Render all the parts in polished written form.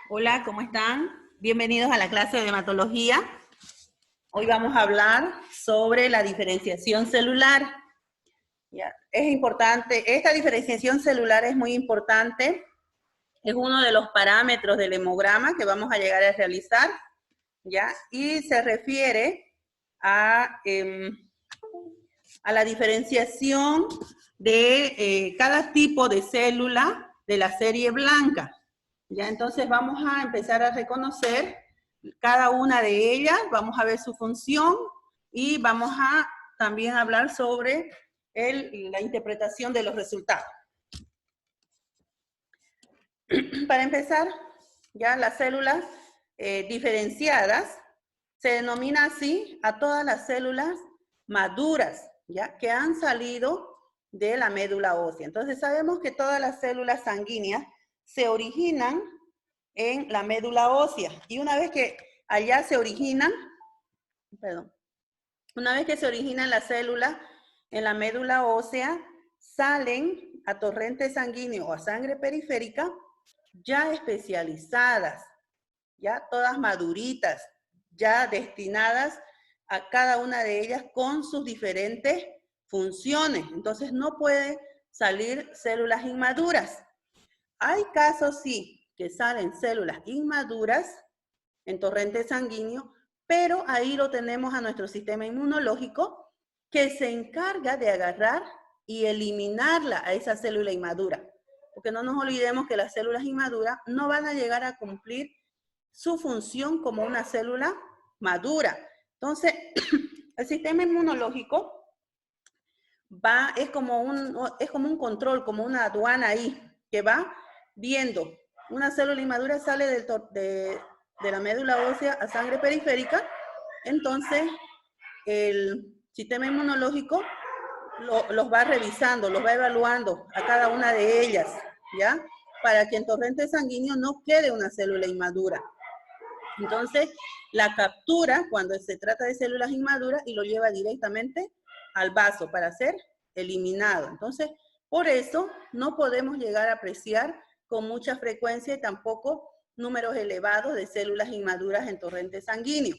Hola, ¿cómo están? Bienvenidos a la clase de hematología. Hoy vamos a hablar sobre la diferenciación celular. ¿Ya? Es importante, esta diferenciación celular es muy importante, es uno de los parámetros del hemograma que vamos a llegar a realizar, ¿ya? Y se refiere a la diferenciación de cada tipo de célula de la serie blanca. Ya, entonces vamos a empezar a reconocer cada una de ellas, vamos a ver su función y vamos a también hablar sobre la interpretación de los resultados. Para empezar, ya las células diferenciadas se denomina así a todas las células maduras, ya que han salido de la médula ósea. Entonces sabemos que todas las células sanguíneas se originan en la médula ósea. Y una vez que allá se originan, una vez que se originan las células en la médula ósea, salen a torrente sanguíneo o a sangre periférica ya especializadas, ya todas maduritas, ya destinadas a cada una de ellas con sus diferentes funciones. Entonces no puede salir células inmaduras. Hay casos, sí, que salen células inmaduras en torrente sanguíneo, pero ahí lo tenemos a nuestro sistema inmunológico que se encarga de agarrar y eliminarla a esa célula inmadura. Porque no nos olvidemos que las células inmaduras no van a llegar a cumplir su función como una célula madura. Entonces, el sistema inmunológico es como un control, como una aduana ahí, que va viendo. Una célula inmadura sale de la médula ósea a sangre periférica, entonces el sistema inmunológico los va revisando, los va evaluando a cada una de ellas, ¿ya? Para que en torrente sanguíneo no quede una célula inmadura. Entonces, la captura cuando se trata de células inmaduras y lo lleva directamente al vaso para ser eliminado. Entonces, por eso no podemos llegar a apreciar con mucha frecuencia y tampoco números elevados de células inmaduras en torrente sanguíneo.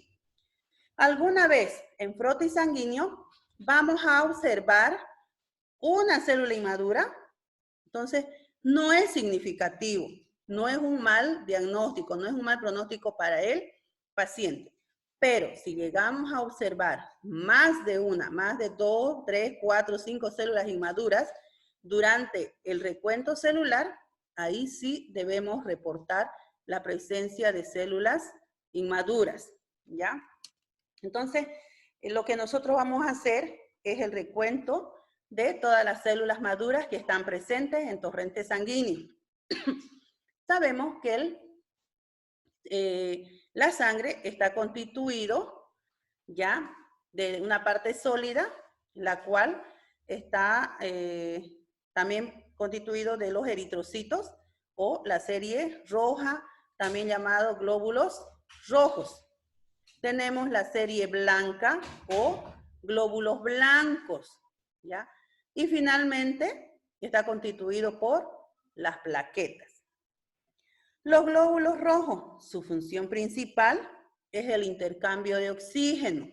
Alguna vez en frotis sanguíneo vamos a observar una célula inmadura, entonces no es significativo, no es un mal diagnóstico, no es un mal pronóstico para el paciente. Pero si llegamos a observar más de 2, 3, 4, 5 células inmaduras durante el recuento celular, ahí sí debemos reportar la presencia de células inmaduras, ¿ya? Entonces, lo que nosotros vamos a hacer es el recuento de todas las células maduras que están presentes en torrente sanguíneo. Sabemos que la sangre está constituido ya de una parte sólida, la cual está también constituido de los eritrocitos o la serie roja, también llamado glóbulos rojos. Tenemos la serie blanca o glóbulos blancos, ¿ya? Y finalmente está constituido por las plaquetas. Los glóbulos rojos, su función principal es el intercambio de oxígeno.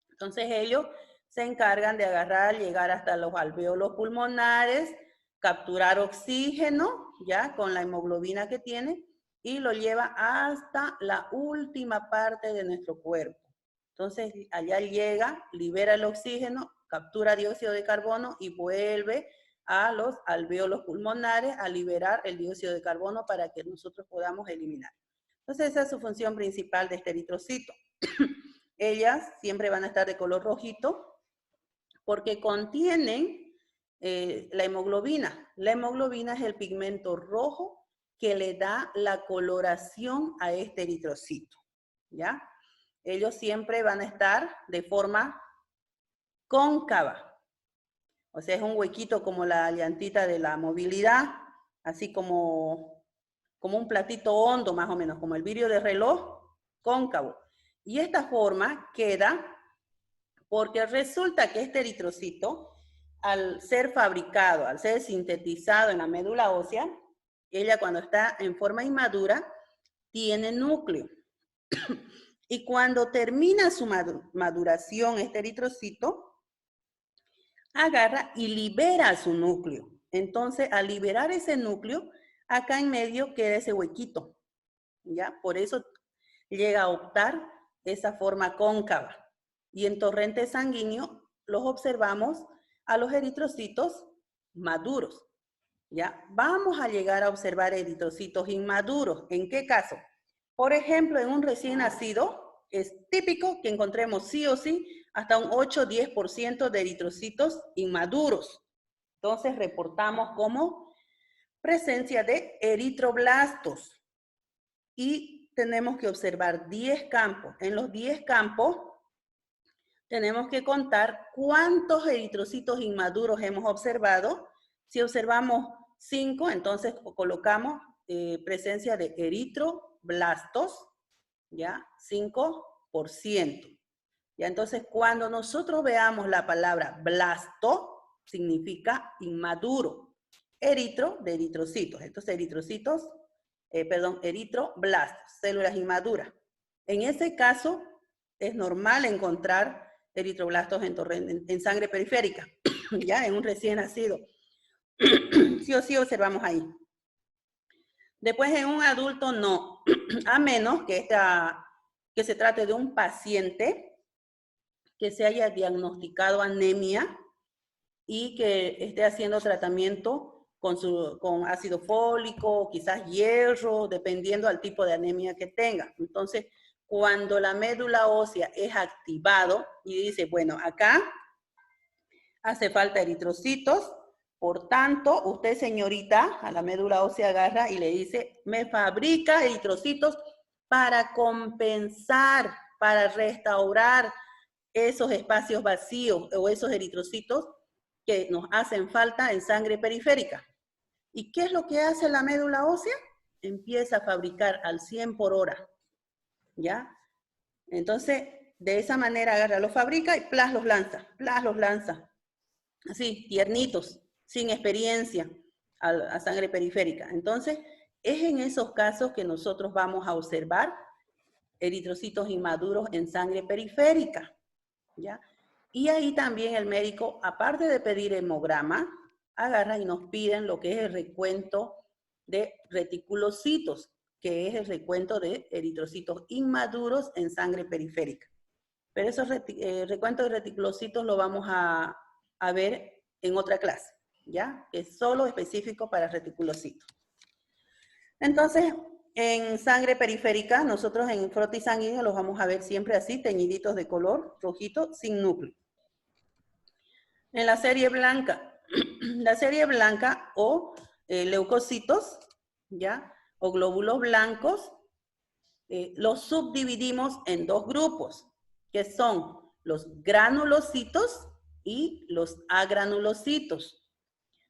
Entonces ellos se encargan de agarrar, llegar hasta los alvéolos pulmonares, capturar oxígeno, ya con la hemoglobina que tiene, y lo lleva hasta la última parte de nuestro cuerpo. Entonces allá llega, libera el oxígeno, captura dióxido de carbono y vuelve a los alvéolos pulmonares a liberar el dióxido de carbono para que nosotros podamos eliminar. Entonces esa es su función principal de este eritrocito. Ellas siempre van a estar de color rojito porque contienen la hemoglobina. La hemoglobina es el pigmento rojo que le da la coloración a este eritrocito, ¿ya? Ellos siempre van a estar de forma cóncava. O sea, es un huequito como la llantita de la movilidad, así como un platito hondo más o menos, como el vidrio de reloj, cóncavo. Y esta forma queda porque resulta que este eritrocito, al ser fabricado, al ser sintetizado en la médula ósea, ella cuando está en forma inmadura, tiene núcleo. Y cuando termina su maduración, este eritrocito agarra y libera su núcleo. Entonces, al liberar ese núcleo, acá en medio queda ese huequito, ¿ya? Por eso llega a optar esa forma cóncava. Y en torrente sanguíneo los observamos a los eritrocitos maduros, ¿ya? Vamos a llegar a observar eritrocitos inmaduros. ¿En qué caso? Por ejemplo, en un recién nacido, es típico que encontremos sí o sí hasta un 8-10% de eritrocitos inmaduros. Entonces, reportamos como presencia de eritroblastos. Y tenemos que observar 10 campos. En los 10 campos, tenemos que contar cuántos eritrocitos inmaduros hemos observado. Si observamos 5, entonces colocamos presencia de eritroblastos, ¿ya? 5%. ¿Ya? Entonces, cuando nosotros veamos la palabra blasto, significa inmaduro. Eritro, de eritrocitos. Entonces, eritroblastos, células inmaduras. En ese caso, es normal encontrar eritroblastos en sangre periférica, ya en un recién nacido. Sí o sí observamos ahí. Después en un adulto no, a menos que se trate de un paciente que se haya diagnosticado anemia y que esté haciendo tratamiento con ácido fólico, quizás hierro, dependiendo al tipo de anemia que tenga. Entonces, cuando la médula ósea es activado y dice, bueno, acá hace falta eritrocitos, por tanto, usted, señorita, a la médula ósea agarra y le dice, me fabrica eritrocitos para compensar, para restaurar esos espacios vacíos o esos eritrocitos que nos hacen falta en sangre periférica. ¿Y qué es lo que hace la médula ósea? Empieza a fabricar al 100 por hora, ¿ya? Entonces, de esa manera agarra, los fabrica y plas los lanza. Así, tiernitos, sin experiencia a sangre periférica. Entonces, es en esos casos que nosotros vamos a observar eritrocitos inmaduros en sangre periférica, ¿ya? Y ahí también el médico, aparte de pedir hemograma, agarra y nos piden lo que es el recuento de reticulocitos, que es el recuento de eritrocitos inmaduros en sangre periférica. Pero esos recuentos de reticulocitos lo vamos a ver en otra clase, ¿ya? Es solo específico para reticulocitos. Entonces, en sangre periférica, nosotros en frotis sanguíneo los vamos a ver siempre así, teñiditos de color rojito, sin núcleo. En la serie blanca, o leucocitos, ¿ya? O glóbulos blancos, los subdividimos en dos grupos, que son los granulocitos y los agranulocitos.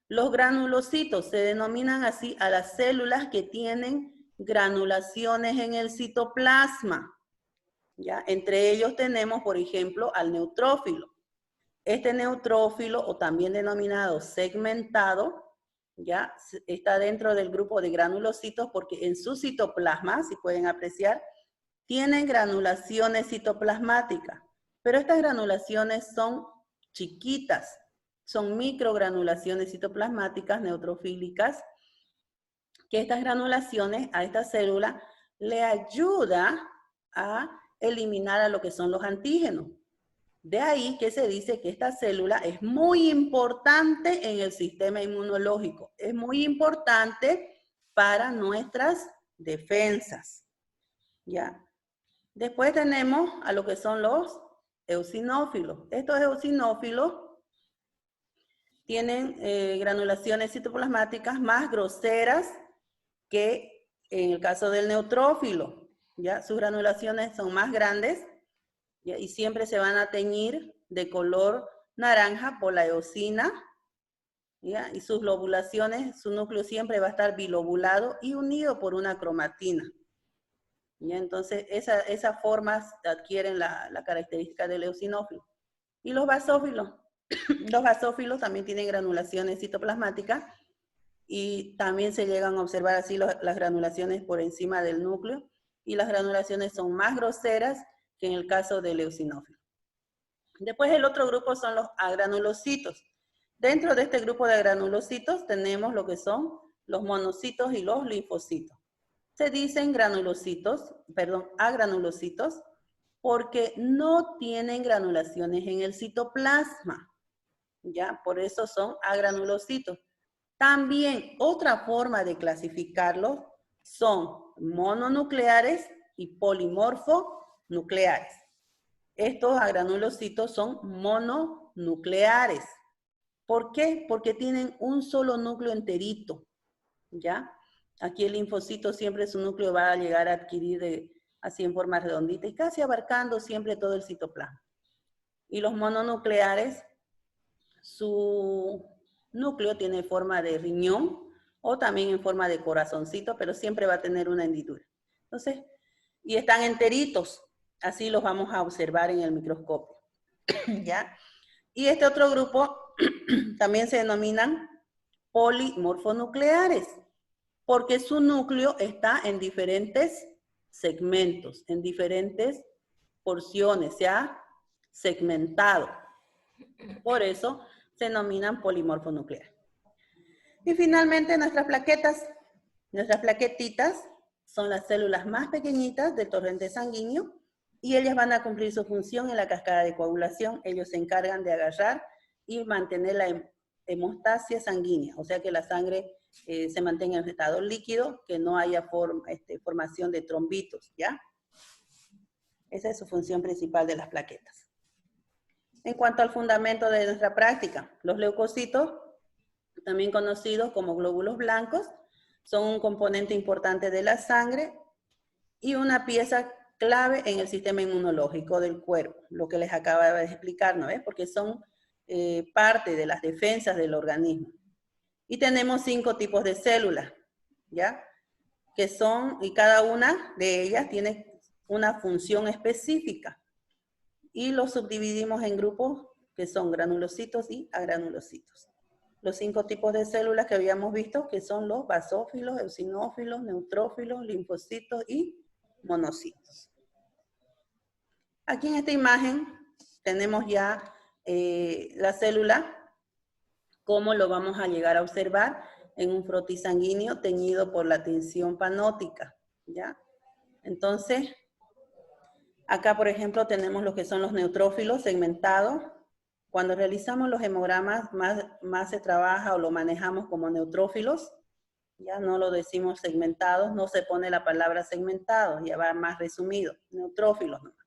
Los granulocitos se denominan así a las células que tienen granulaciones en el citoplasma, ¿ya? Entre ellos tenemos, por ejemplo, al neutrófilo. Este neutrófilo, o también denominado segmentado, ya está dentro del grupo de granulocitos porque en su citoplasma, si pueden apreciar, tienen granulaciones citoplasmáticas. Pero estas granulaciones son chiquitas, son microgranulaciones citoplasmáticas neutrofílicas, que estas granulaciones a esta célula le ayuda a eliminar a lo que son los antígenos. De ahí que se dice que esta célula es muy importante en el sistema inmunológico. Es muy importante para nuestras defensas. ¿Ya? Después tenemos a lo que son los eosinófilos. Estos eosinófilos tienen granulaciones citoplasmáticas más groseras que en el caso del neutrófilo. ¿Ya? Sus granulaciones son más grandes, ¿ya? Y siempre se van a teñir de color naranja por la eosina, ¿ya? Y sus lobulaciones, su núcleo siempre va a estar bilobulado y unido por una cromatina. ¿Ya? Entonces, esas formas adquieren la característica del eosinófilo. Y los basófilos. Los basófilos también tienen granulaciones citoplasmáticas y también se llegan a observar así las granulaciones por encima del núcleo y las granulaciones son más groseras que en el caso del eosinófilo. Después el otro grupo son los agranulocitos. Dentro de este grupo de granulocitos tenemos lo que son los monocitos y los linfocitos. Se dicen agranulocitos, porque no tienen granulaciones en el citoplasma. ¿Ya? Por eso son agranulocitos. También otra forma de clasificarlos son mononucleares y polimorfonucleares. Estos agranulocitos son mononucleares. ¿Por qué? Porque tienen un solo núcleo enterito, ¿ya? Aquí el linfocito siempre su núcleo va a llegar a adquirir así en forma redondita y casi abarcando siempre todo el citoplasma. Y los mononucleares, su núcleo tiene forma de riñón o también en forma de corazoncito, pero siempre va a tener una hendidura. Entonces, y están enteritos, así los vamos a observar en el microscopio, ¿ya? Y este otro grupo también se denominan polimorfonucleares, porque su núcleo está en diferentes segmentos, en diferentes porciones, se ha segmentado. Por eso se denominan polimorfonucleares. Y finalmente nuestras plaquetitas son las células más pequeñitas del torrente sanguíneo y ellas van a cumplir su función en la cascada de coagulación. Ellos se encargan de agarrar y mantener la hemostasia sanguínea, o sea que la sangre se mantenga en estado líquido, que no haya formación de trombitos, ¿ya? Esa es su función principal de las plaquetas. En cuanto al fundamento de nuestra práctica, los leucocitos, también conocidos como glóbulos blancos, son un componente importante de la sangre y una pieza clave en el sistema inmunológico del cuerpo, lo que les acaba de explicar, ¿no ves? Porque son parte de las defensas del organismo. Y tenemos 5 tipos de células, ¿ya? Que son, y cada una de ellas tiene una función específica. Y los subdividimos en grupos que son granulocitos y agranulocitos. Los 5 tipos de células que habíamos visto, que son los basófilos, eosinófilos, neutrófilos, linfocitos y monocitos. Aquí en esta imagen tenemos ya la célula, cómo lo vamos a llegar a observar en un frotis sanguíneo teñido por la tinción panótica, ¿ya? Entonces, acá, por ejemplo, tenemos lo que son los neutrófilos segmentados. Cuando realizamos los hemogramas, más se trabaja o lo manejamos como neutrófilos. Ya no lo decimos segmentados, no se pone la palabra segmentado, ya va más resumido, neutrófilos nomás.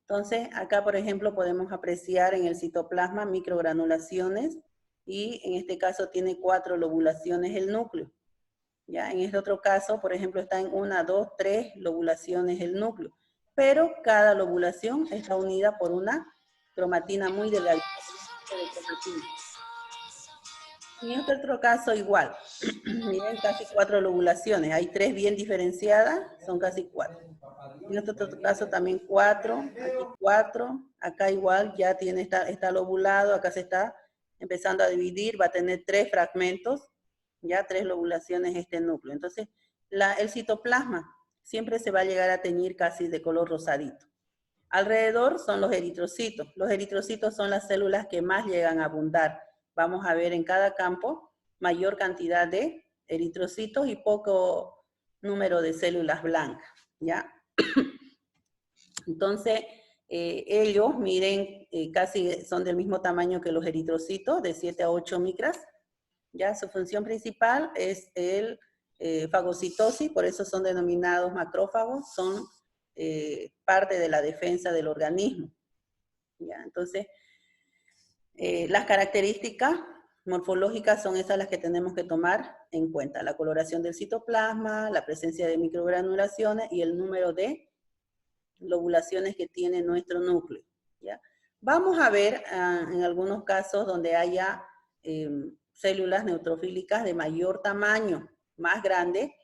Entonces, acá, por ejemplo, podemos apreciar en el citoplasma microgranulaciones y en este caso tiene 4 lobulaciones el núcleo. Ya, en este otro caso, por ejemplo, está en 1, 2, 3 lobulaciones el núcleo. Pero cada lobulación está unida por una cromatina muy delgada. En este otro caso igual. Miren, casi 4 lobulaciones. Hay 3 bien diferenciadas, son casi 4. En este otro caso también 4, aquí 4. Acá igual ya tiene, está lobulado, acá se está empezando a dividir, va a tener 3 fragmentos, ya 3 lobulaciones este núcleo. Entonces, el citoplasma siempre se va a llegar a teñir casi de color rosadito. Alrededor son los eritrocitos. Los eritrocitos son las células que más llegan a abundar. Vamos a ver en cada campo mayor cantidad de eritrocitos y poco número de células blancas, ¿ya? Entonces, ellos, miren, casi son del mismo tamaño que los eritrocitos, de 7 a 8 micras. ¿Ya? Su función principal es el fagocitosis, por eso son denominados macrófagos, son parte de la defensa del organismo. ¿Ya? Entonces, las características morfológicas son esas las que tenemos que tomar en cuenta. La coloración del citoplasma, la presencia de microgranulaciones y el número de lobulaciones que tiene nuestro núcleo. ¿Ya? Vamos a ver en algunos casos donde haya células neutrofílicas de mayor tamaño, más grande,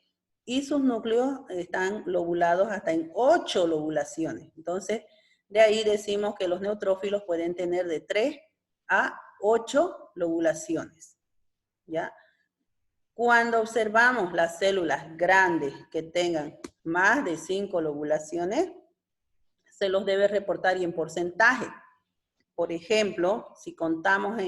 y sus núcleos están lobulados hasta en 8 lobulaciones. Entonces, de ahí decimos que los neutrófilos pueden tener de 3 a 8 lobulaciones. ¿Ya? Cuando observamos las células grandes que tengan más de 5 lobulaciones, se los debe reportar y en porcentaje. Por ejemplo, si contamos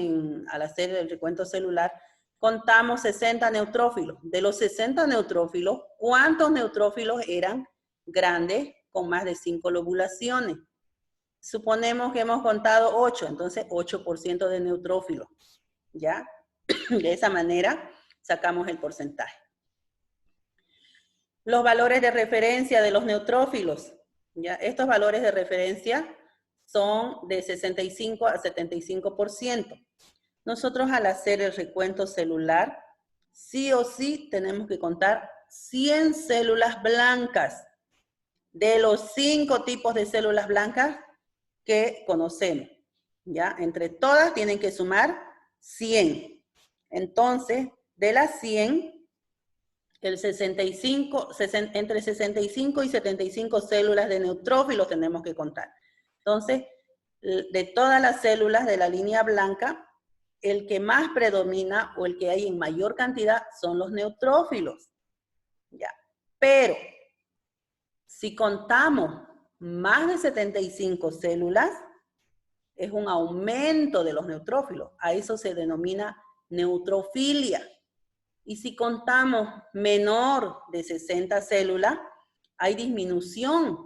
al hacer el recuento celular, contamos 60 neutrófilos. De los 60 neutrófilos, ¿cuántos neutrófilos eran grandes con más de 5 lobulaciones? Suponemos que hemos contado 8, entonces 8% de neutrófilos, ¿ya? De esa manera sacamos el porcentaje. Los valores de referencia de los neutrófilos, ¿ya? Estos valores de referencia son de 65 a 75%. Nosotros al hacer el recuento celular, sí o sí tenemos que contar 100 células blancas de los 5 tipos de células blancas que conocemos, ¿ya? Entre todas tienen que sumar 100. Entonces, de las 100, entre 65 y 75 células de neutrófilos tenemos que contar. Entonces, de todas las células de la línea blanca, el que más predomina o el que hay en mayor cantidad son los neutrófilos, ¿ya? Pero, si contamos más de 75 células, es un aumento de los neutrófilos. A eso se denomina neutrofilia. Y si contamos menor de 60 células, hay disminución,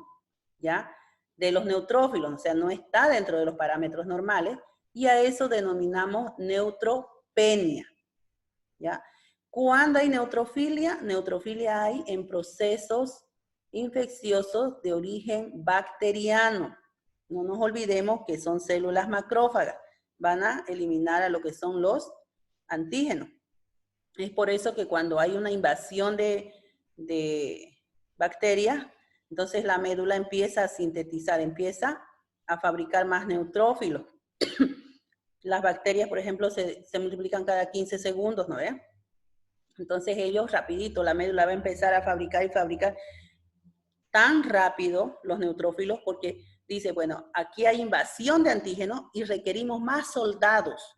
¿ya? De los neutrófilos, o sea, no está dentro de los parámetros normales, y a eso denominamos neutropenia, ¿ya? ¿Cuándo hay neutrofilia? Neutrofilia hay en procesos infecciosos de origen bacteriano. No nos olvidemos que son células macrófagas. Van a eliminar a lo que son los antígenos. Es por eso que cuando hay una invasión de bacterias, entonces la médula empieza a sintetizar, empieza a fabricar más neutrófilos. Las bacterias, por ejemplo, se multiplican cada 15 segundos, ¿no ve? Entonces ellos rapidito, la médula va a empezar a fabricar y fabricar tan rápido los neutrófilos porque dice, bueno, aquí hay invasión de antígenos y requerimos más soldados.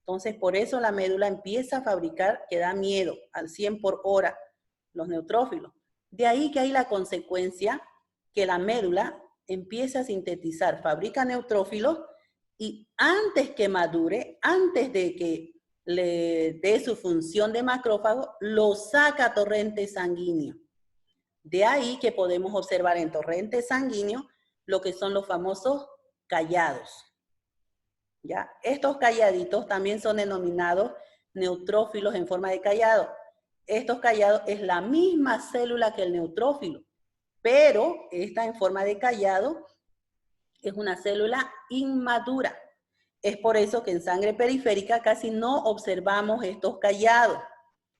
Entonces, por eso la médula empieza a fabricar, que da miedo, al 100 por hora, los neutrófilos. De ahí que hay la consecuencia que la médula empieza a sintetizar, fabrica neutrófilos y antes que madure, antes de que le dé su función de macrófago, lo saca a torrente sanguíneo. De ahí que podemos observar en torrente sanguíneo lo que son los famosos callados. ¿Ya? Estos calladitos también son denominados neutrófilos en forma de callado. Estos callados es la misma célula que el neutrófilo, pero esta en forma de callado es una célula inmadura. Es por eso que en sangre periférica casi no observamos estos callados.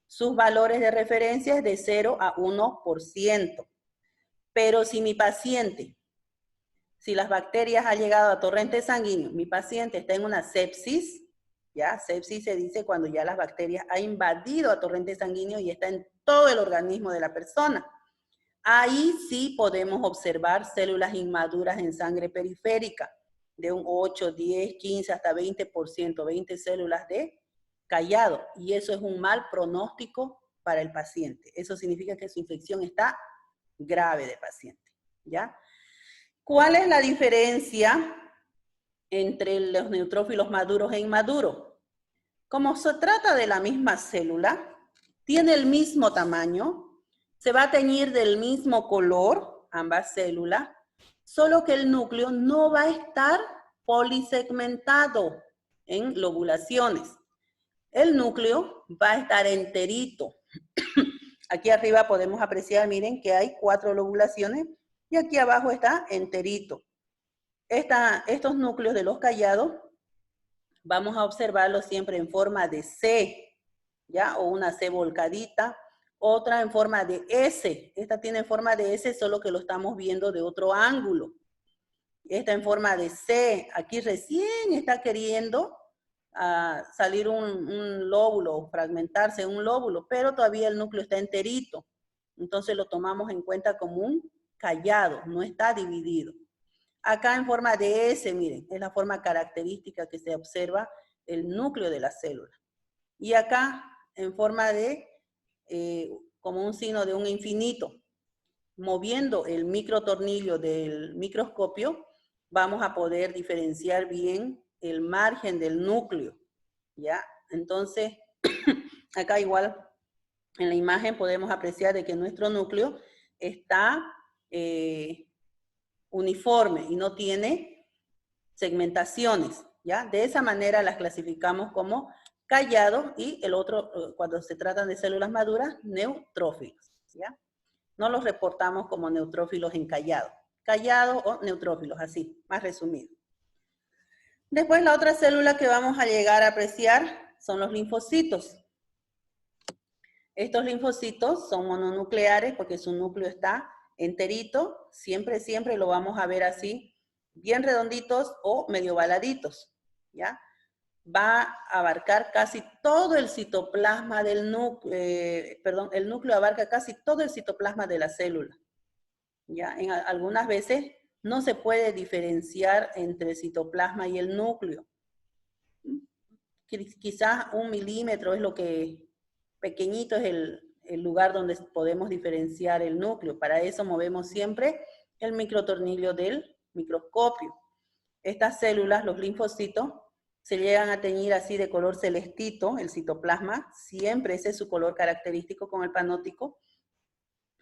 Sus valores de referencia es de 0 a 1%. Pero si mi paciente, si las bacterias han llegado a torrente sanguíneo, mi paciente está en una sepsis, ¿ya? Sepsis se dice cuando ya las bacterias han invadido a torrente sanguíneo y está en todo el organismo de la persona. Ahí sí podemos observar células inmaduras en sangre periférica, de un 8, 10, 15, hasta 20%, 20 células de callado. Y eso es un mal pronóstico para el paciente. Eso significa que su infección está grave de paciente, ¿ya? ¿Cuál es la diferencia entre los neutrófilos maduros e inmaduros? Como se trata de la misma célula, tiene el mismo tamaño, se va a teñir del mismo color, ambas células, solo que el núcleo no va a estar polisegmentado en lobulaciones. El núcleo va a estar enterito. Aquí arriba podemos apreciar, miren, que hay 4 lobulaciones y aquí abajo está enterito. Estos núcleos de los callados vamos a observarlos siempre en forma de C, ¿ya? O una C volcadita. Otra en forma de S. Esta tiene forma de S, solo que lo estamos viendo de otro ángulo. Esta en forma de C. Aquí recién está queriendo salir un lóbulo, fragmentarse un lóbulo, pero todavía el núcleo está enterito. Entonces lo tomamos en cuenta como un callado, no está dividido. Acá en forma de S, miren, es la forma característica que se observa el núcleo de la célula. Y acá en forma de, como un signo de un infinito. moviendo el microtornillo del microscopio, vamos a poder diferenciar bien el margen del núcleo, ¿ya? Entonces, acá igual en la imagen podemos apreciar de que nuestro núcleo está uniforme y no tiene segmentaciones, ¿ya? De esa manera las clasificamos como callados y el otro, cuando se tratan de células maduras, neutrófilos, ¿ya? No los reportamos como neutrófilos en callado. Callado o neutrófilos, así, más resumido. Después la otra célula que vamos a llegar a apreciar son los linfocitos. Estos linfocitos son mononucleares porque su núcleo está enterito, siempre lo vamos a ver así, bien redonditos o medio baladitos, ¿ya? Va a abarcar casi todo el citoplasma del núcleo, el núcleo abarca casi todo el citoplasma de la célula, ¿ya? Algunas veces no se puede diferenciar entre el citoplasma y el núcleo. Quizás 1 milímetro es lo que, pequeñito es el lugar donde podemos diferenciar el núcleo. Para eso movemos siempre el microtornillo del microscopio. Estas células, los linfocitos, se llegan a teñir así de color celestito, el citoplasma, siempre ese es su color característico con el panótico.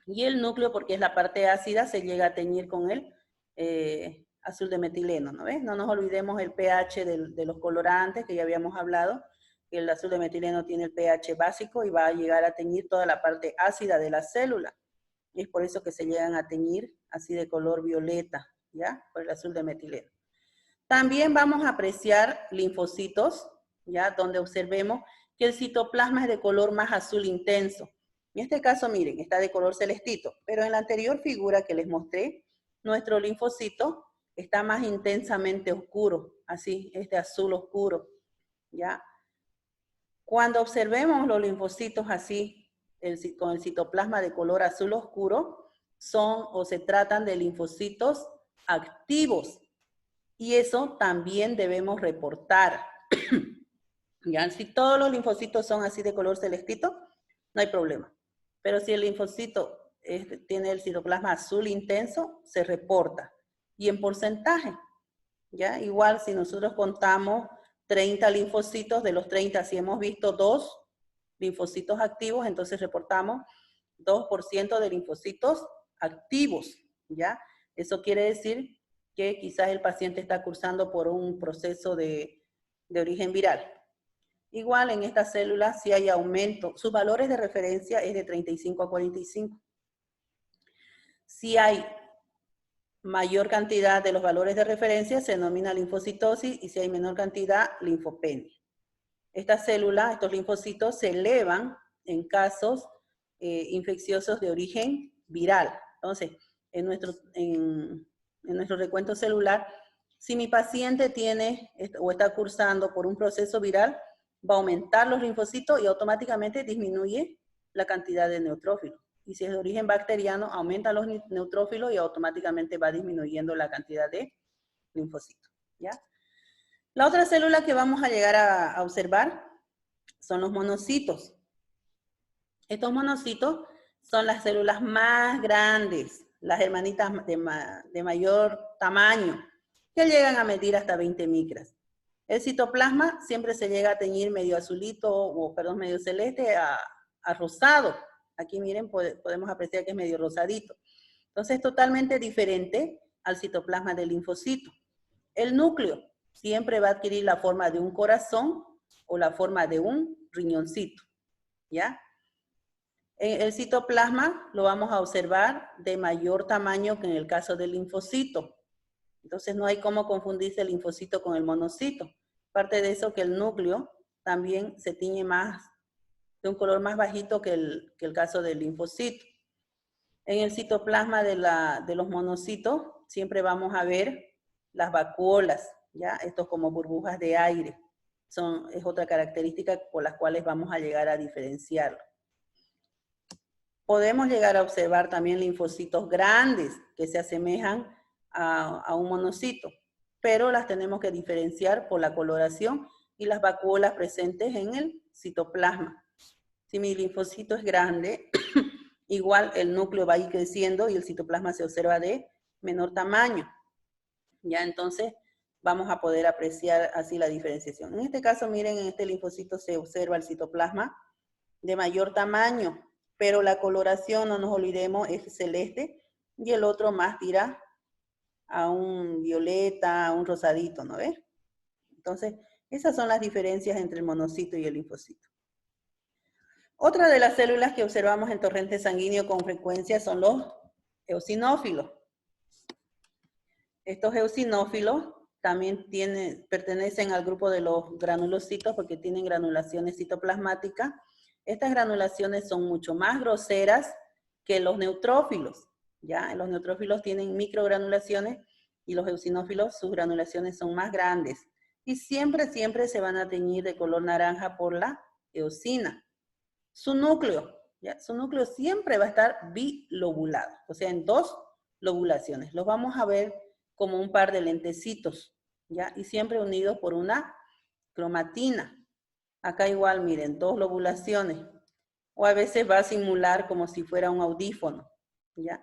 Y el núcleo, porque es la parte ácida, se llega a teñir con el azul de metileno, ¿no ves? No nos olvidemos el pH de los colorantes, que ya habíamos hablado, que el azul de metileno tiene el pH básico y va a llegar a teñir toda la parte ácida de la célula. Y es por eso que se llegan a teñir así de color violeta, ¿ya? Por el azul de metileno. También vamos a apreciar linfocitos, ¿ya? Donde observemos que el citoplasma es de color más azul intenso. En este caso, miren, está de color celestito, pero en la anterior figura que les mostré, nuestro linfocito está más intensamente oscuro, así, este azul oscuro, ¿ya? Cuando observemos los linfocitos así, con el citoplasma de color azul oscuro, son o se tratan de linfocitos activos. Y eso también debemos reportar. ¿Ya? Si todos los linfocitos son así de color celestito, no hay problema. Pero si el linfocito tiene el citoplasma azul intenso, se reporta. Y en porcentaje, ¿ya? Igual si nosotros contamos 30 linfocitos, de los 30 si hemos visto 2 linfocitos activos, entonces reportamos 2% de linfocitos activos, ¿ya? Eso quiere decir que quizás el paciente está cursando por un proceso de origen viral. Igual en estas células sí hay aumento. Sus valores de referencia es de 35 a 45. Si hay mayor cantidad de los valores de referencia, se denomina linfocitosis, y si hay menor cantidad, linfopenia. Estas células, estos linfocitos, se elevan en casos infecciosos de origen viral. Entonces, en nuestro recuento celular, si mi paciente tiene o está cursando por un proceso viral, va a aumentar los linfocitos y automáticamente disminuye la cantidad de neutrófilos. Y si es de origen bacteriano, aumenta los neutrófilos y automáticamente va disminuyendo la cantidad de linfocitos, ¿ya? La otra célula que vamos a llegar a observar son los monocitos. Estos monocitos son las células más grandes, las hermanitas de mayor tamaño, que llegan a medir hasta 20 micras. El citoplasma siempre se llega a teñir medio azulito, o perdón, medio celeste a rosado. Aquí miren, podemos apreciar que es medio rosadito. Entonces es totalmente diferente al citoplasma del linfocito. El núcleo siempre va a adquirir la forma de un corazón o la forma de un riñoncito, ¿ya? El citoplasma lo vamos a observar de mayor tamaño que en el caso del linfocito. Entonces no hay cómo confundirse el linfocito con el monocito. Aparte de eso, que el núcleo también se tiñe más, de un color más bajito que el caso del linfocito. En el citoplasma de los monocitos siempre vamos a ver las vacuolas, ¿ya? Estos como burbujas de aire. Es otra característica por las cuales vamos a llegar a diferenciarlo. Podemos llegar a observar también linfocitos grandes que se asemejan a un monocito, pero las tenemos que diferenciar por la coloración y las vacuolas presentes en el citoplasma. Si mi linfocito es grande, igual el núcleo va a ir creciendo y el citoplasma se observa de menor tamaño. Ya, entonces vamos a poder apreciar así la diferenciación. En este caso, miren, en este linfocito se observa el citoplasma de mayor tamaño, pero la coloración, no nos olvidemos, es celeste y el otro más tira a un violeta, a un rosadito, ¿no ves? Entonces, esas son las diferencias entre el monocito y el linfocito. Otra de las células que observamos en torrente sanguíneo con frecuencia son los eosinófilos. Estos eosinófilos también pertenecen al grupo de los granulocitos porque tienen granulaciones citoplasmáticas. Estas granulaciones son mucho más groseras que los neutrófilos, ¿ya? Los neutrófilos tienen microgranulaciones y los eosinófilos, sus granulaciones son más grandes. Y siempre se van a teñir de color naranja por la eosina. Su núcleo, ¿ya? Su núcleo siempre va a estar bilobulado, o sea, en dos lobulaciones. Los vamos a ver como un par de lentecitos, ¿ya? Y siempre unidos por una cromatina. Acá igual, miren, dos lobulaciones. O a veces va a simular como si fuera un audífono, ¿ya?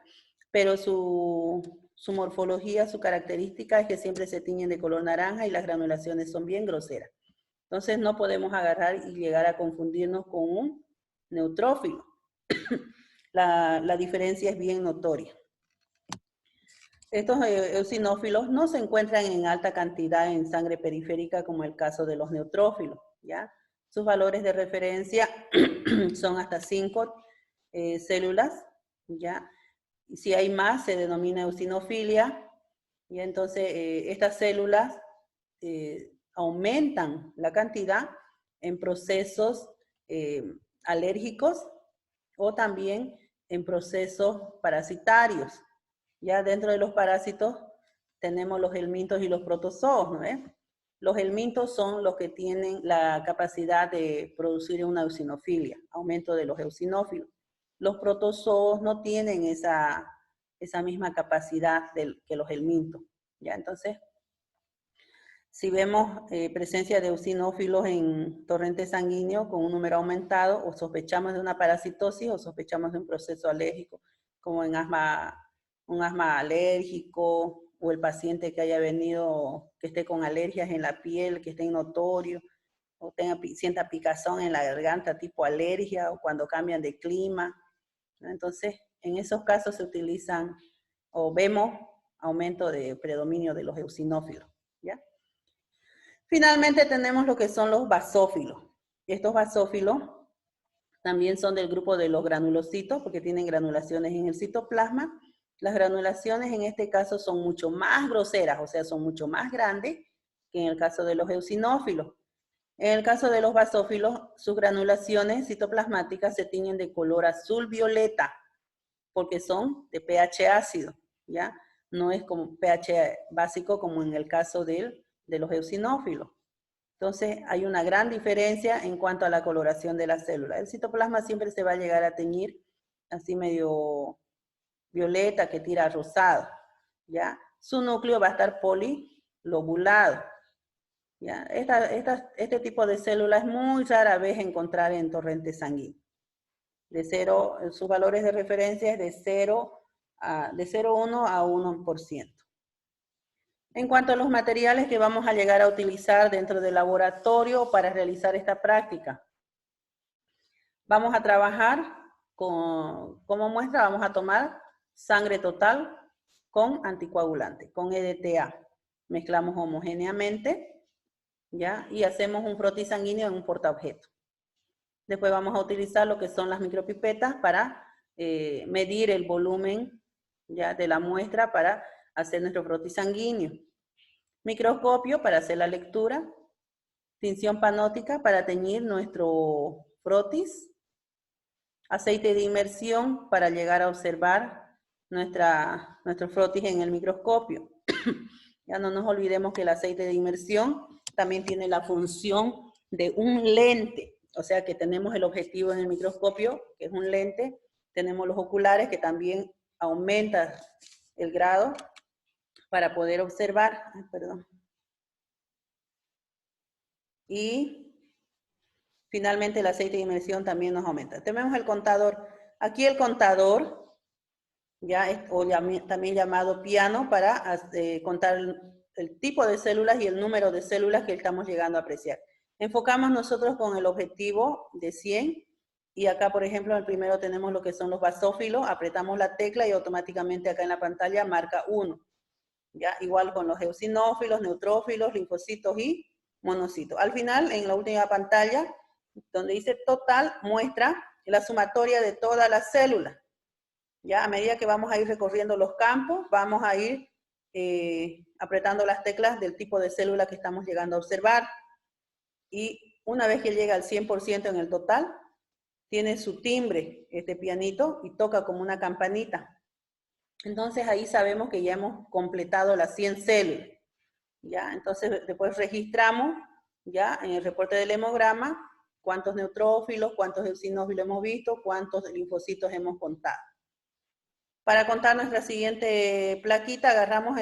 Pero su morfología, su característica es que siempre se tiñen de color naranja y las granulaciones son bien groseras. Entonces no podemos agarrar y llegar a confundirnos con un neutrófilo. La diferencia es bien notoria. Estos eosinófilos no se encuentran en alta cantidad en sangre periférica como el caso de los neutrófilos, ¿ya? Sus valores de referencia son hasta 5 células, ¿ya? Y si hay más, se denomina eosinofilia, y entonces estas células aumentan la cantidad en procesos alérgicos o también en procesos parasitarios. Ya dentro de los parásitos tenemos los helmintos y los protozoos, ¿no es? Los helmintos son los que tienen la capacidad de producir una eosinofilia, aumento de los eosinófilos. Los protozoos no tienen esa misma capacidad que los helmintos, ¿ya? Entonces, si vemos presencia de eosinófilos en torrente sanguíneo con un número aumentado, o sospechamos de una parasitosis o sospechamos de un proceso alérgico, como en un asma alérgico, o el paciente que haya venido, que esté con alergias en la piel, que esté notorio, o sienta picazón en la garganta tipo alergia, o cuando cambian de clima, ¿no? Entonces, en esos casos se utilizan, o vemos aumento de predominio de los eosinófilos, ¿ya? Finalmente tenemos lo que son los basófilos. Estos basófilos también son del grupo de los granulocitos, porque tienen granulaciones en el citoplasma. Las granulaciones en este caso son mucho más groseras, o sea, son mucho más grandes que en el caso de los eosinófilos. En el caso de los basófilos, sus granulaciones citoplasmáticas se tiñen de color azul-violeta, porque son de pH ácido, ¿ya? No es como pH básico como en el caso de los eosinófilos. Entonces, hay una gran diferencia en cuanto a la coloración de la célula. El citoplasma siempre se va a llegar a teñir así medio violeta, que tira rosado, ¿ya? Su núcleo va a estar polilobulado, ¿ya? Este tipo de células es muy rara vez encontrar en torrente sanguíneo. De 0, sus valores de referencia es de 0,1 a 1%. En cuanto a los materiales que vamos a llegar a utilizar dentro del laboratorio para realizar esta práctica, vamos a trabajar como muestra, vamos a tomar sangre total con anticoagulante, con EDTA. Mezclamos homogéneamente, ¿ya? Y hacemos un frotis sanguíneo en un portaobjeto. Después vamos a utilizar lo que son las micropipetas para medir el volumen, ¿ya?, de la muestra para hacer nuestro frotis sanguíneo. Microscopio para hacer la lectura. Tinción panóptica para teñir nuestro frotis. Aceite de inmersión para llegar a observar nuestro frotis en el microscopio. Ya no nos olvidemos que el aceite de inmersión también tiene la función de un lente. O sea que tenemos el objetivo en el microscopio, que es un lente. Tenemos los oculares, que también aumenta el grado para poder observar. Ay, perdón. Y finalmente el aceite de inmersión también nos aumenta. Tenemos el contador. Aquí el contador, ya, también llamado piano, para contar el tipo de células y el número de células que estamos llegando a apreciar. Enfocamos nosotros con el objetivo de 100, y acá, por ejemplo, en el primero tenemos lo que son los basófilos, apretamos la tecla y automáticamente acá en la pantalla marca 1. ¿Ya? Igual con los eosinófilos, neutrófilos, linfocitos y monocitos. Al final, en la última pantalla, donde dice total, muestra la sumatoria de todas las células. ¿Ya? A medida que vamos a ir recorriendo los campos, vamos a ir apretando las teclas del tipo de célula que estamos llegando a observar. Y una vez que llega al 100% en el total, tiene su timbre, este pianito, y toca como una campanita. Entonces ahí sabemos que ya hemos completado las 100 células. ¿Ya? Entonces después registramos, ya, en el reporte del hemograma, cuántos neutrófilos, cuántos eosinófilos hemos visto, cuántos linfocitos hemos contado. Para contar nuestra siguiente plaquita, agarramos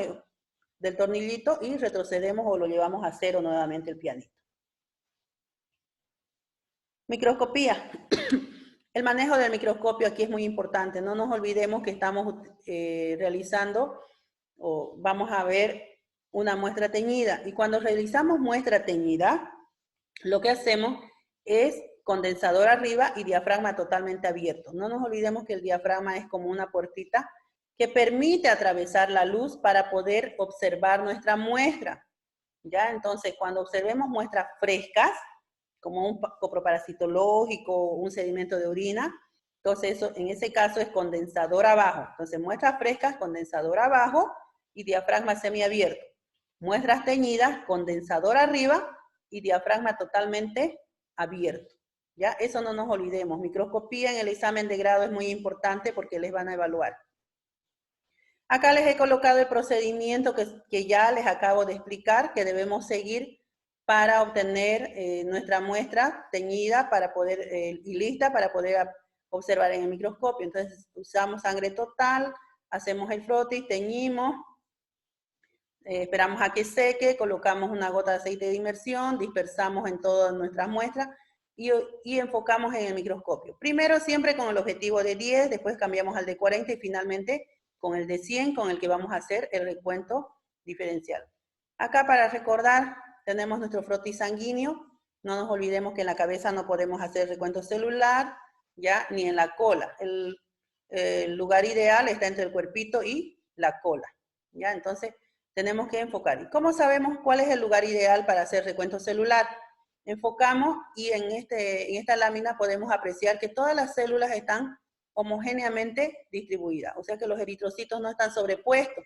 del tornillito y retrocedemos o lo llevamos a cero nuevamente el pianito. Microscopía. El manejo del microscopio aquí es muy importante. No nos olvidemos que estamos realizando o vamos a ver una muestra teñida. Y cuando realizamos muestra teñida, lo que hacemos es condensador arriba y diafragma totalmente abierto. No nos olvidemos que el diafragma es como una puertita que permite atravesar la luz para poder observar nuestra muestra. ¿Ya? Entonces, cuando observemos muestras frescas, como un coproparasitológico, un sedimento de orina, entonces eso, en ese caso es condensador abajo. Entonces, muestras frescas, condensador abajo y diafragma semiabierto. Muestras teñidas, condensador arriba y diafragma totalmente abierto. ¿Ya? Eso no nos olvidemos. Microscopía en el examen de grado es muy importante porque les van a evaluar. Acá les he colocado el procedimiento que ya les acabo de explicar, que debemos seguir para obtener nuestra muestra teñida para poder, y lista para poder observar en el microscopio. Entonces usamos sangre total, hacemos el frotis, teñimos, esperamos a que seque, colocamos una gota de aceite de inmersión, dispersamos en todas nuestras muestras y enfocamos en el microscopio. Primero siempre con el objetivo de 10, después cambiamos al de 40 y finalmente con el de 100 con el que vamos a hacer el recuento diferencial. Acá para recordar tenemos nuestro frotis sanguíneo. No nos olvidemos que en la cabeza no podemos hacer recuento celular, ya, ni en la cola. El lugar ideal está entre el cuerpito y la cola, ya. Entonces tenemos que enfocar. ¿Y cómo sabemos cuál es el lugar ideal para hacer recuento celular? Enfocamos y en esta lámina podemos apreciar que todas las células están homogéneamente distribuidas. O sea que los eritrocitos no están sobrepuestos,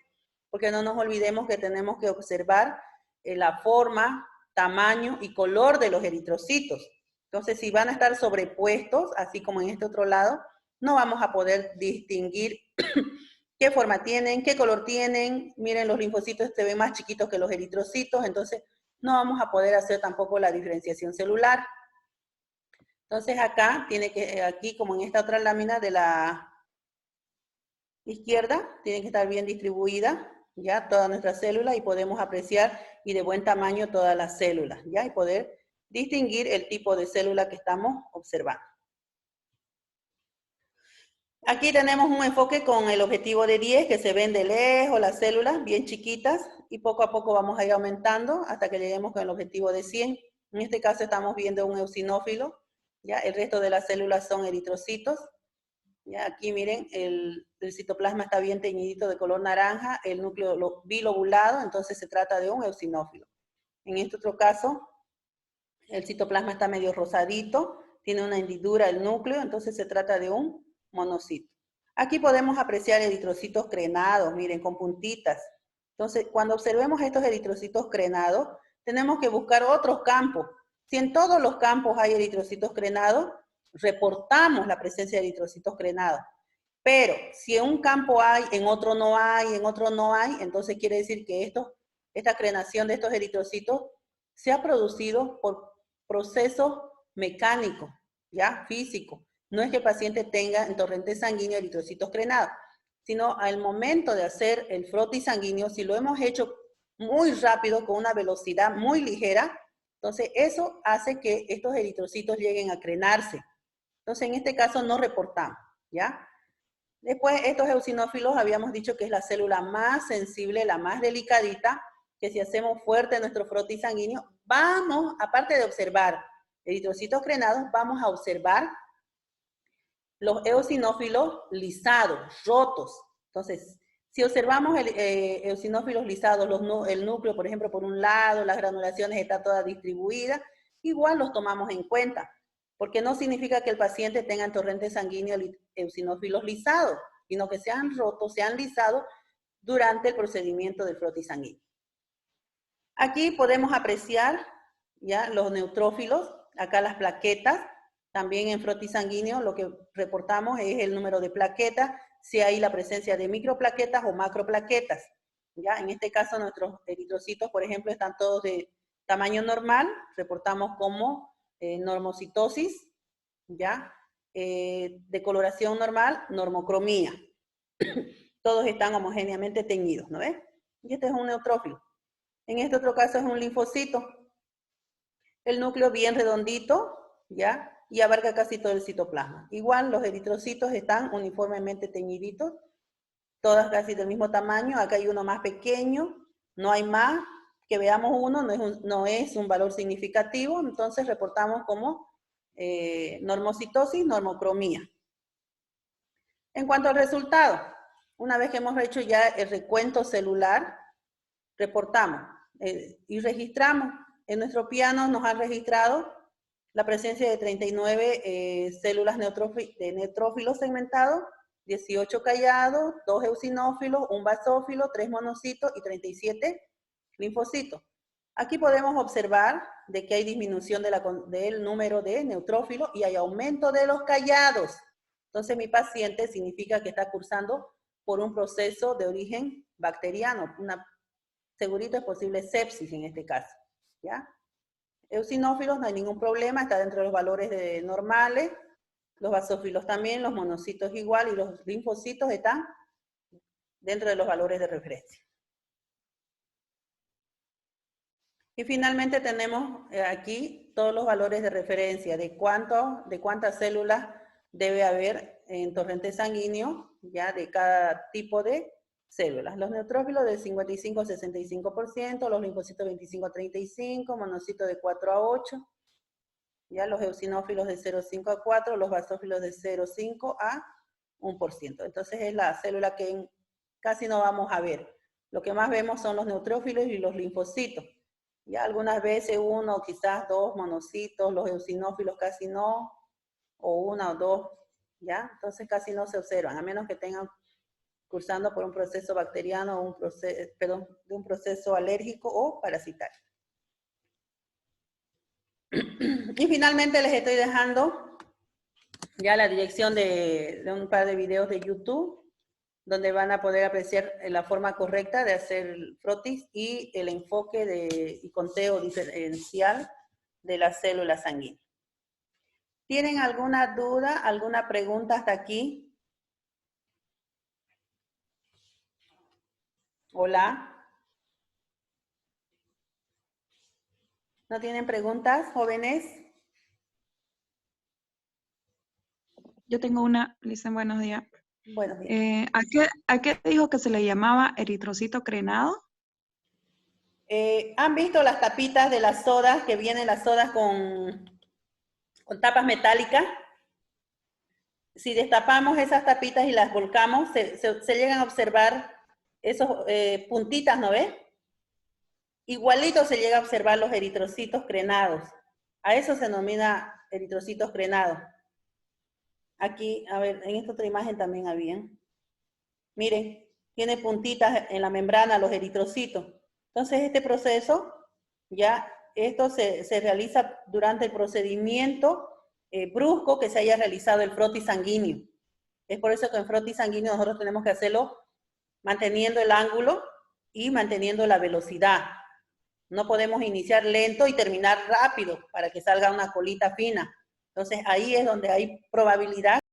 porque no nos olvidemos que tenemos que observar la forma, tamaño y color de los eritrocitos. Entonces, si van a estar sobrepuestos, así como en este otro lado, no vamos a poder distinguir qué forma tienen, qué color tienen. Miren, los linfocitos se ven más chiquitos que los eritrocitos, entonces no vamos a poder hacer tampoco la diferenciación celular. Entonces acá, aquí como en esta otra lámina de la izquierda, tiene que estar bien distribuida, ya, toda nuestra célula y podemos apreciar y de buen tamaño todas las células, ya, y poder distinguir el tipo de célula que estamos observando. Aquí tenemos un enfoque con el objetivo de 10, que se ven de lejos las células bien chiquitas y poco a poco vamos a ir aumentando hasta que lleguemos con el objetivo de 100. En este caso estamos viendo un eosinófilo, ya, el resto de las células son eritrocitos. Ya, aquí miren, el citoplasma está bien teñidito de color naranja, el núcleo bilobulado, entonces se trata de un eosinófilo. En este otro caso, el citoplasma está medio rosadito, tiene una hendidura el núcleo, entonces se trata de un monocito. Aquí podemos apreciar eritrocitos crenados, miren, con puntitas. Entonces, cuando observemos estos eritrocitos crenados, tenemos que buscar otros campos. Si en todos los campos hay eritrocitos crenados, reportamos la presencia de eritrocitos crenados. Pero si en un campo hay, en otro no hay, en otro no hay, entonces quiere decir que esta crenación de estos eritrocitos se ha producido por procesos mecánicos, ya, físicos. No es que el paciente tenga en torrente sanguíneo eritrocitos crenados, sino al momento de hacer el frotis sanguíneo, si lo hemos hecho muy rápido, con una velocidad muy ligera, entonces eso hace que estos eritrocitos lleguen a crenarse. Entonces en este caso no reportamos, ¿ya? Después, estos eosinófilos habíamos dicho que es la célula más sensible, la más delicadita, que si hacemos fuerte nuestro frotis sanguíneo, vamos, aparte de observar eritrocitos crenados, vamos a observar los eosinófilos lisados, rotos. Entonces, si observamos eosinófilos lisados, el núcleo, por ejemplo, por un lado, las granulaciones está toda distribuida, igual los tomamos en cuenta, porque no significa que el paciente tenga en torrente sanguíneo eosinófilos lisados, sino que sean rotos, sean lisados durante el procedimiento del frotis sanguíneo. Aquí podemos apreciar ya los neutrófilos, acá las plaquetas, también en frotis sanguíneo lo que reportamos es el número de plaquetas, si hay la presencia de microplaquetas o macroplaquetas. ¿Ya? En este caso nuestros eritrocitos, por ejemplo, están todos de tamaño normal, reportamos como normocitosis, ¿ya? De coloración normal, normocromía. Todos están homogéneamente teñidos, ¿no ves? Y este es un neutrófilo. En este otro caso es un linfocito. El núcleo bien redondito, ¿ya? Y abarca casi todo el citoplasma. Igual los eritrocitos están uniformemente teñiditos, todas casi del mismo tamaño. Acá hay uno más pequeño, no hay más. Que veamos uno no es un valor significativo, entonces reportamos como normocitosis, normocromía. En cuanto al resultado, una vez que hemos hecho ya el recuento celular, reportamos y registramos. En nuestro piano nos han registrado la presencia de 39 células de neutrófilos segmentados, 18 callados, 2 eosinófilos, 1 basófilo, 3 monocitos y 37 linfocitos. Aquí podemos observar de que hay disminución del número de neutrófilos y hay aumento de los callados. Entonces mi paciente significa que está cursando por un proceso de origen bacteriano, segurito es posible sepsis en este caso, ¿ya? Eosinófilos no hay ningún problema, está dentro de los valores normales, los basófilos también, los monocitos igual y los linfocitos están dentro de los valores de referencia. Y finalmente tenemos aquí todos los valores de referencia de cuántas células debe haber en torrente sanguíneo, ya de cada tipo de células. Los neutrófilos de 55 a 65%, los linfocitos 25 a 35, monocitos de 4 a 8, ya los eosinófilos de 0,5 a 4, los basófilos de 0,5 a 1%. Entonces es la célula que casi no vamos a ver. Lo que más vemos son los neutrófilos y los linfocitos. Ya algunas veces uno, quizás 2 monocitos, los eosinófilos casi no, o 1 o 2, ¿ya? Entonces casi no se observan, a menos que estén cursando por un proceso bacteriano, de un proceso alérgico o parasitario. Y finalmente les estoy dejando ya la dirección de un par de videos de YouTube, donde van a poder apreciar la forma correcta de hacer el frotis y el enfoque y conteo diferencial de las células sanguíneas. ¿Tienen alguna duda, alguna pregunta hasta aquí? Hola. ¿No tienen preguntas, jóvenes? Yo tengo una, Lisa, buenos días. Buenos días. ¿A qué dijo que se le llamaba eritrocito crenado? ¿Han visto las tapitas de las sodas, que vienen las sodas con tapas metálicas? Si destapamos esas tapitas y las volcamos, se llegan a observar esos puntitas, ¿no ves? Igualito se llega a observar los eritrocitos crenados. A eso se denomina eritrocitos crenados. Aquí, a ver, en esta otra imagen también habían. Miren, tiene puntitas en la membrana los eritrocitos. Entonces, este proceso, ya, esto se realiza durante el procedimiento brusco que se haya realizado el frotis sanguíneo. Es por eso que en frotis sanguíneo nosotros tenemos que hacerlo manteniendo el ángulo y manteniendo la velocidad. No podemos iniciar lento y terminar rápido para que salga una colita fina. Entonces, ahí es donde hay probabilidad